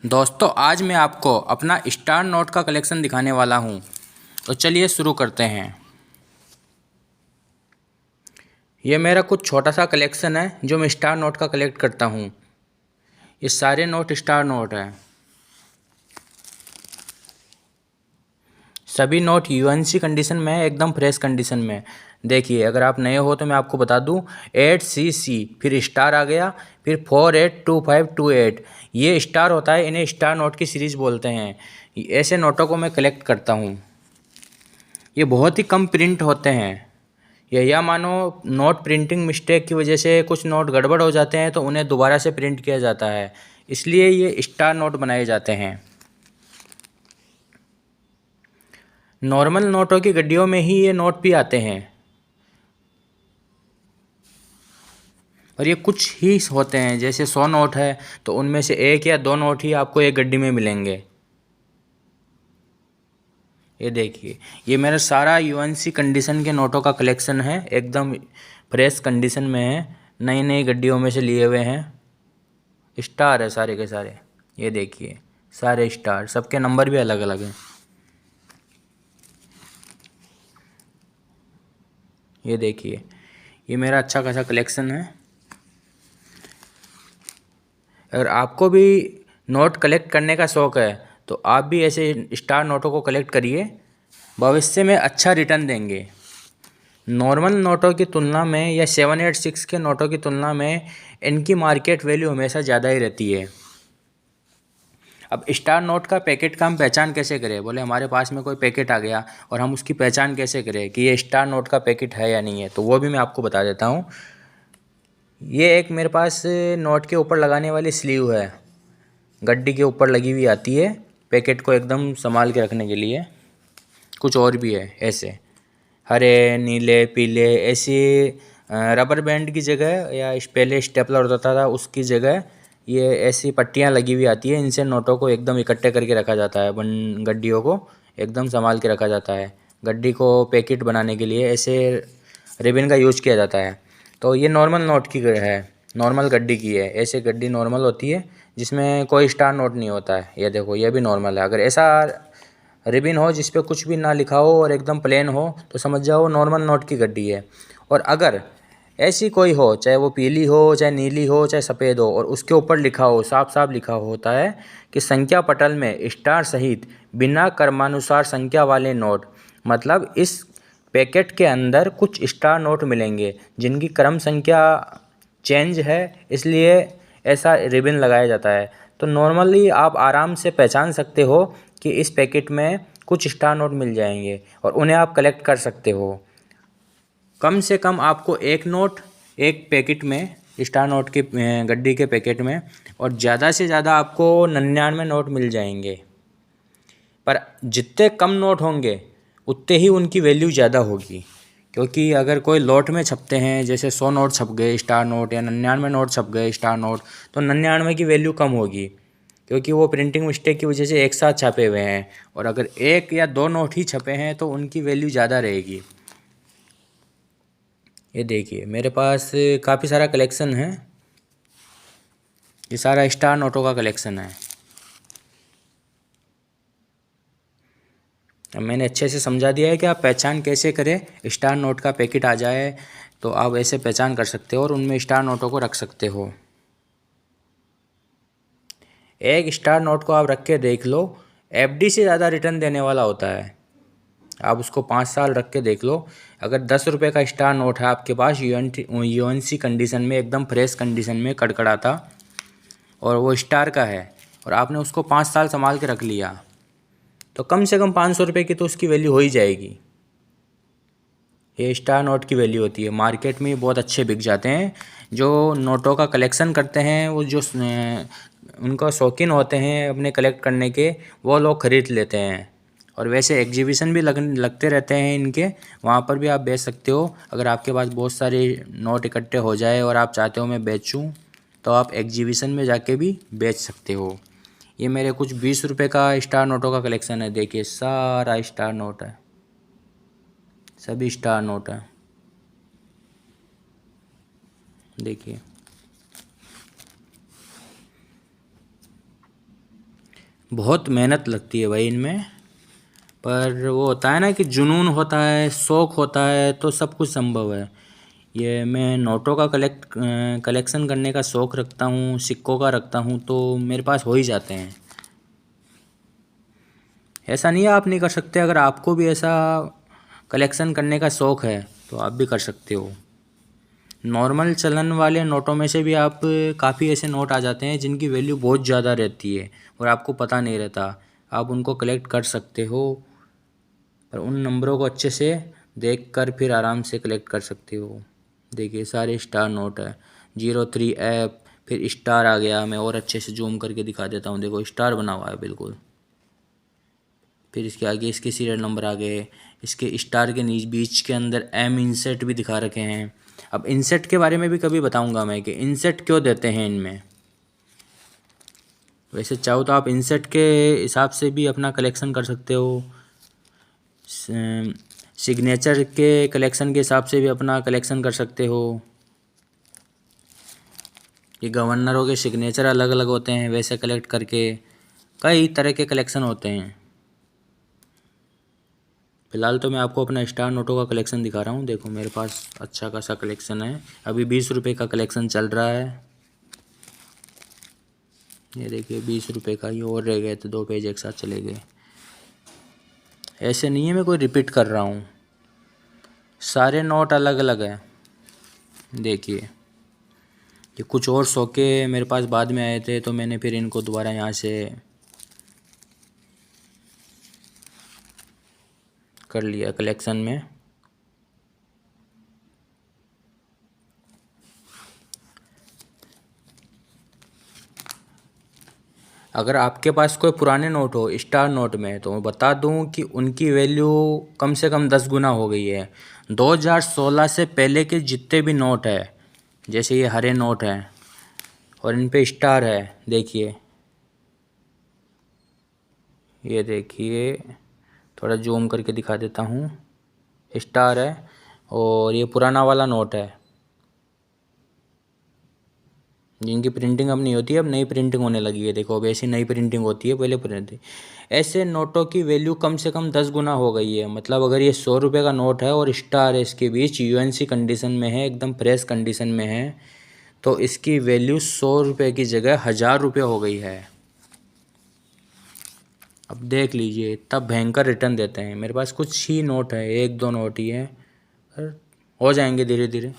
दोस्तों आज मैं आपको अपना स्टार नोट का कलेक्शन दिखाने वाला हूं, तो चलिए शुरू करते हैं। ये मेरा कुछ छोटा सा कलेक्शन है जो मैं स्टार नोट का कलेक्ट करता हूं। ये सारे नोट स्टार नोट हैं। सभी नोट यूएनसी कंडीशन में है, एकदम फ्रेश कंडीशन में। देखिए, अगर आप नए हो तो मैं आपको बता दूं, 8CC फिर स्टार आ गया, फिर 482528 ये स्टार होता है। इन्हें स्टार नोट की सीरीज़ बोलते हैं। ऐसे नोटों को मैं कलेक्ट करता हूं। ये बहुत ही कम प्रिंट होते हैं। या मानो नोट प्रिंटिंग मिस्टेक की वजह से कुछ नोट गड़बड़ हो जाते हैं तो उन्हें दोबारा से प्रिंट किया जाता है, इसलिए ये स्टार नोट बनाए जाते हैं। नॉर्मल नोटों की गड्डियों में ही ये नोट भी आते हैं, और ये कुछ ही होते हैं। जैसे 100 नोट है तो उनमें से 1 या 2 नोट ही आपको एक गड्डी में मिलेंगे। ये देखिए, ये मेरा सारा यूएनसी कंडीशन के नोटों का कलेक्शन है, एकदम फ्रेश कंडीशन में है, नई नई गड्डियों में से लिए हुए हैं। स्टार है सारे के सारे। ये देखिए, सारे स्टार, सबके नंबर भी अलग अलग हैं। ये देखिए, ये मेरा अच्छा खासा कलेक्शन है। अगर आपको भी नोट कलेक्ट करने का शौक़ है तो आप भी ऐसे स्टार नोटों को कलेक्ट करिए, भविष्य में अच्छा रिटर्न देंगे। नॉर्मल नोटों की तुलना में या 786 के नोटों की तुलना में इनकी मार्केट वैल्यू हमेशा ज़्यादा ही रहती है। अब स्टार नोट का पैकेट का हम पहचान कैसे करें? बोले हमारे पास में कोई पैकेट आ गया और हम उसकी पहचान कैसे करें कि ये स्टार नोट का पैकेट है या नहीं है, तो वो भी मैं आपको बता देता हूँ। ये एक मेरे पास नोट के ऊपर लगाने वाली स्लीव है, गड्डी के ऊपर लगी हुई आती है पैकेट को एकदम संभाल के रखने के लिए। कुछ और भी है ऐसे, हरे नीले पीले, ऐसी रबर बैंड की जगह या पहले स्टेपलर होता था उसकी जगह ये ऐसी पट्टियाँ लगी हुई आती है। इनसे नोटों को एकदम इकट्ठे करके रखा जाता है, गड्डियों को एकदम संभाल के रखा जाता है। गड्डी को पैकेट बनाने के लिए ऐसे रिबन का यूज किया जाता है। तो ये नॉर्मल नोट की है, नॉर्मल गड्डी की है। ऐसे गड्डी नॉर्मल होती है जिसमें कोई स्टार नोट नहीं होता है। ये देखो, ये भी नॉर्मल है। अगर ऐसा रिबन हो जिस पे कुछ भी ना लिखा हो और एकदम प्लेन हो तो समझ जाओ नॉर्मल नोट की गड्डी है। और अगर ऐसी कोई हो, चाहे वो पीली हो, चाहे नीली हो, चाहे सफ़ेद हो, और उसके ऊपर लिखा हो, साफ साफ लिखा होता है कि संख्या पटल में स्टार सहित बिना क्रमानुसार संख्या वाले नोट, मतलब इस पैकेट के अंदर कुछ स्टार नोट मिलेंगे जिनकी क्रम संख्या चेंज है, इसलिए ऐसा रिबन लगाया जाता है। तो नॉर्मली आप आराम से पहचान सकते हो कि इस पैकेट में कुछ स्टार नोट मिल जाएंगे और उन्हें आप कलेक्ट कर सकते हो। कम से कम आपको एक नोट एक पैकेट में, स्टार नोट की गड्डी के पैकेट में, और ज़्यादा से ज़्यादा आपको 99 नोट मिल जाएंगे। पर जितने कम नोट होंगे उतने ही उनकी वैल्यू ज़्यादा होगी, क्योंकि अगर कोई लॉट में छपते हैं, जैसे 100 नोट छप गए स्टार नोट या 99 नोट छप गए स्टार नोट, तो 99 की वैल्यू कम होगी, क्योंकि वो प्रिंटिंग मिस्टेक की वजह से एक साथ छपे हुए हैं। और अगर 1 या 2 नोट ही छपे हैं तो उनकी वैल्यू ज़्यादा रहेगी। ये देखिए, मेरे पास काफ़ी सारा कलेक्शन है। ये सारा स्टार नोटों का कलेक्शन है। अब मैंने अच्छे से समझा दिया है कि आप पहचान कैसे करें। स्टार नोट का पैकेट आ जाए तो आप ऐसे पहचान कर सकते हो और उनमें स्टार नोटों को रख सकते हो। एक स्टार नोट को आप रख के देख लो, एफडी से ज़्यादा रिटर्न देने वाला होता है। आप उसको 5 साल रख के देख लो। अगर 10 रुपये का स्टार नोट है आपके पास, यूएनसी कंडीशन में, एकदम फ्रेश कंडीशन में, कड़कड़ाता, और वो स्टार का है, और आपने उसको 5 साल संभाल के रख लिया, तो कम से कम 500 रुपये की तो उसकी वैल्यू हो ही जाएगी। ये स्टार नोट की वैल्यू होती है। मार्केट में बहुत अच्छे बिक जाते हैं। जो नोटों का कलेक्शन करते हैं, वो जो उनका शौकीन होते हैं अपने कलेक्ट करने के, वो लोग ख़रीद लेते हैं। और वैसे एग्जीबिशन भी लगते रहते हैं इनके, वहाँ पर भी आप बेच सकते हो। अगर आपके पास बहुत सारे नोट इकट्ठे हो जाए और आप चाहते हो मैं बेचूं, तो आप एग्जीबिशन में जाके भी बेच सकते हो। ये मेरे कुछ 20 रुपये का स्टार नोटों का कलेक्शन है। देखिए, सारा स्टार नोट है, सभी स्टार नोट है। देखिए, बहुत मेहनत लगती है भाई इनमें, पर वो होता है ना कि जुनून होता है, शौक़ होता है, तो सब कुछ संभव है। ये मैं नोटों का कलेक्शन करने का शौक़ रखता हूँ, सिक्कों का रखता हूँ, तो मेरे पास हो ही जाते हैं। ऐसा नहीं है आप नहीं कर सकते, अगर आपको भी ऐसा कलेक्शन करने का शौक़ है तो आप भी कर सकते हो। नॉर्मल चलन वाले नोटों में से भी आप काफ़ी ऐसे नोट आ जाते हैं जिनकी वैल्यू बहुत ज़्यादा रहती है और आपको पता नहीं रहता, आप उनको कलेक्ट कर सकते हो। पर उन नंबरों को अच्छे से देख कर फिर आराम से कलेक्ट कर सकते हो। देखिए सारे स्टार नोट है, 03F, फिर स्टार आ गया। मैं और अच्छे से जूम करके दिखा देता हूँ, देखो स्टार बना हुआ है बिल्कुल। फिर इसके आगे इसके सीरियल नंबर आ गए, इसके स्टार के बीच के अंदर एम इंसेट भी दिखा रखे हैं। अब इंसेट के बारे में भी कभी बताऊंगा मैं कि इंसेट क्यों देते हैं इनमें। वैसे चाहो तो आप इंसेट के हिसाब से भी अपना कलेक्शन कर सकते हो, सिग्नेचर के कलेक्शन के हिसाब से भी अपना कलेक्शन कर सकते हो। ये गवर्नरों के सिग्नेचर अलग अलग होते हैं, वैसे कलेक्ट करके कई तरह के कलेक्शन होते हैं। फ़िलहाल तो मैं आपको अपना स्टार नोटों का कलेक्शन दिखा रहा हूँ। देखो मेरे पास अच्छा खासा कलेक्शन है, अभी 20 रुपये का कलेक्शन चल रहा है। ये देखिए 20 रुपये का, ये और रह गए तो 2 पेज एक साथ चले गए। ऐसे नहीं है मैं कोई रिपीट कर रहा हूँ, सारे नोट अलग अलग हैं। देखिए ये कुछ और 100 के मेरे पास बाद में आए थे, तो मैंने फिर इनको दोबारा यहाँ से कर लिया कलेक्शन में। अगर आपके पास कोई पुराने नोट हो स्टार नोट में, तो मैं बता दूं कि उनकी वैल्यू कम से कम 10 गुना हो गई है। 2016 से पहले के जितने भी नोट है, जैसे ये हरे नोट हैं और इन पे स्टार है, देखिए ये देखिए, थोड़ा जूम करके दिखा देता हूँ, स्टार है और ये पुराना वाला नोट है जिनकी प्रिंटिंग अब नहीं होती है, अब नई प्रिंटिंग होने लगी है। देखो अब ऐसी नई प्रिंटिंग होती है, पहले प्रिंटिंग। ऐसे नोटों की वैल्यू कम से कम 10 गुना हो गई है। मतलब अगर ये 100 रुपये का नोट है और स्टार है इसके बीच, यूएनसी कंडीशन में है, एकदम फ्रेश कंडीशन में है, तो इसकी वैल्यू 100 रुपये की जगह 1000 रुपये हो गई है। अब देख लीजिए तब भयंकर रिटर्न देते हैं। मेरे पास कुछ ही नोट है, 1-2 नोट ही है, हो जाएंगे धीरे धीरे।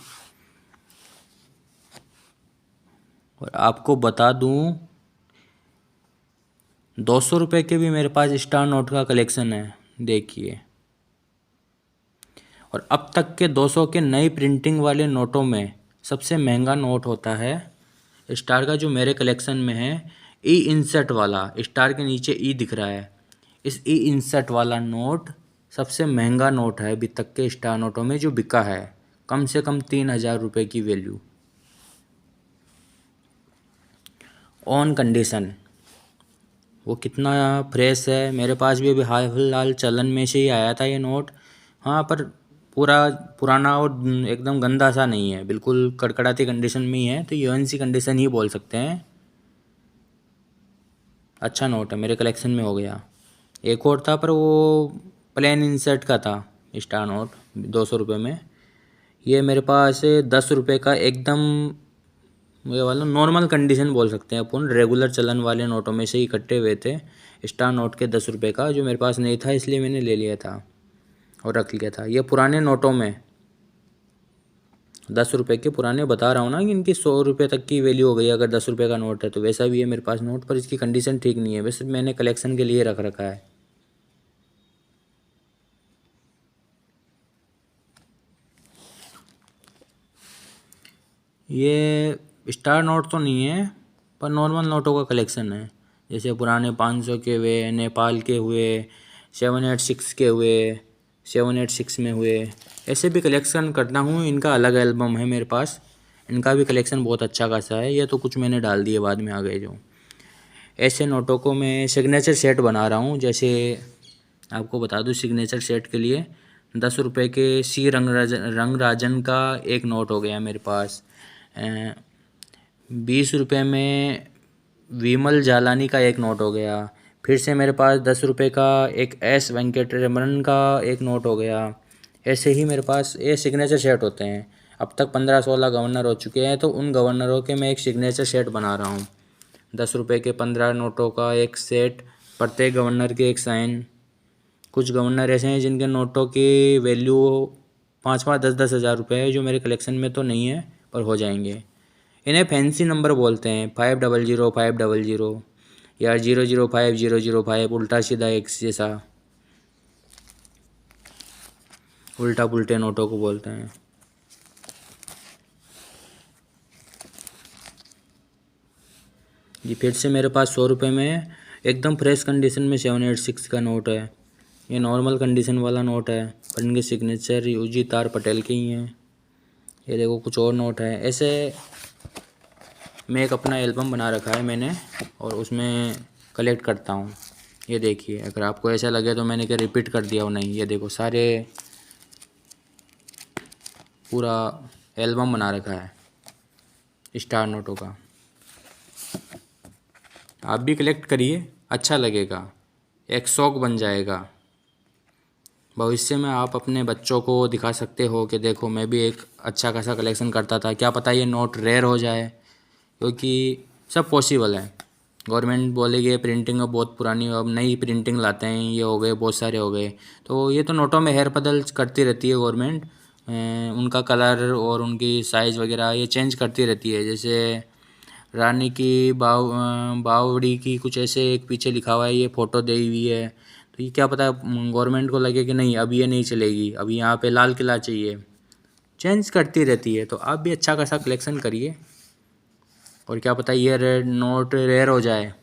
और आपको बता दूं 200 रुपये के भी मेरे पास स्टार नोट का कलेक्शन है, देखिए। और अब तक के 200 के नई प्रिंटिंग वाले नोटों में सबसे महंगा नोट होता है स्टार का, जो मेरे कलेक्शन में है, ई इंसर्ट वाला। स्टार के नीचे ई दिख रहा है, इस ई इंसर्ट वाला नोट सबसे महंगा नोट है अभी तक के स्टार नोटों में जो बिका है। कम से कम 3000 रुपये की वैल्यू ऑन कंडीशन। वो कितना फ्रेश है, मेरे पास भी अभी हाल फिलहाल चलन में से ही आया था ये नोट। हाँ पर पूरा पुराना और एकदम गंदा सा नहीं है, बिल्कुल कड़कड़ाती कंडीशन में ही है, तो यूएनसी कंडीशन ही बोल सकते हैं। अच्छा नोट है, मेरे कलेक्शन में हो गया। एक और था पर वो प्लेन इंसर्ट का था स्टार नोट, 200 रुपये में। ये मेरे पास 10 रुपये का एकदम ये वाला नॉर्मल कंडीशन बोल सकते हैं अपन, रेगुलर चलन वाले नोटों में से ही इकट्ठे हुए थे स्टार नोट के 10 रुपये का, जो मेरे पास नहीं था इसलिए मैंने ले लिया था और रख लिया था। ये पुराने नोटों में 10 रुपये के पुराने बता रहा हूँ ना कि इनकी 100 रुपये तक की वैल्यू हो गई अगर 10 रुपये का नोट है, तो वैसा भी है मेरे पास नोट, पर इसकी कंडीशन ठीक नहीं है, वैसे मैंने कलेक्शन के लिए रख रखा है। ये स्टार नोट तो नहीं है पर नॉर्मल नोटों का कलेक्शन है, जैसे पुराने 500 के हुए, नेपाल के हुए, 786 के हुए, 786 में हुए, ऐसे भी कलेक्शन करता हूँ। इनका अलग एल्बम है मेरे पास, इनका भी कलेक्शन बहुत अच्छा खासा है। ये तो कुछ मैंने डाल दिए बाद में आ गए जो। ऐसे नोटों को मैं सिग्नेचर सेट बना रहा हूँ। जैसे आपको बता दूँ सिग्नेचर सेट के लिए 10 रुपये के सी रंगराजन का एक नोट हो गया मेरे पास। 20 रुपये में विमल जालानी का एक नोट हो गया। फिर से मेरे पास 10 रुपये का एक एस वेंकटरमन का एक नोट हो गया। ऐसे ही मेरे पास ये सिग्नेचर सेट होते हैं। अब तक 15-16 गवर्नर हो चुके हैं, तो उन गवर्नरों के मैं एक सिग्नेचर सेट बना रहा हूँ। 10 रुपये के 15 नोटों का एक सेट, प्रत्येक गवर्नर के एक साइन। कुछ गवर्नर ऐसे हैं जिनके नोटों की वैल्यू 5-5, 10-10 हज़ार रुपये है, जो मेरे कलेक्शन में तो नहीं है पर हो जाएंगे। इन्हें फैंसी नंबर बोलते हैं, 500 500 या 005 005, उल्टा सीधा एक जैसा, उल्टा पुल्टे नोटों को बोलते हैं। जी फिर से मेरे पास 100 रुपये में एकदम फ्रेश कंडीशन में 786 का नोट है। ये नॉर्मल कंडीशन वाला नोट है, पर इनके सिग्नेचर यूजी तार पटेल के ही हैं। ये देखो कुछ और नोट है। ऐसे मैं एक अपना एल्बम बना रखा है मैंने, और उसमें कलेक्ट करता हूँ। ये देखिए, अगर आपको ऐसा लगे तो मैंने क्या रिपीट कर दिया हो नहीं। ये देखो सारे पूरा एल्बम बना रखा है स्टार नोटों का। आप भी कलेक्ट करिए, अच्छा लगेगा, एक शौक बन जाएगा। भविष्य में आप अपने बच्चों को दिखा सकते हो कि देखो मैं भी एक अच्छा खासा कलेक्शन करता था, क्या पता ये नोट रेयर हो जाए, क्योंकि सब पॉसिबल है। गवर्नमेंट बोलेगी प्रिंटिंग अब बहुत पुरानी, अब नई प्रिंटिंग लाते हैं, ये हो गए बहुत सारे हो गए। तो ये तो नोटों में हेर बदल करती रहती है गवर्नमेंट, उनका कलर और उनकी साइज़ वगैरह ये चेंज करती रहती है। जैसे रानी की बावड़ी की कुछ ऐसे एक पीछे लिखा हुआ है, ये फ़ोटो दी हुई है, तो ये क्या पता गवर्नमेंट को लगे कि नहीं अब ये नहीं चलेगी, अभी यहाँ पे लाल किला चाहिए, चेंज करती रहती है। तो आप भी अच्छा खासा कलेक्शन करिए, और क्या पता ये रेड नोट रेयर हो जाए।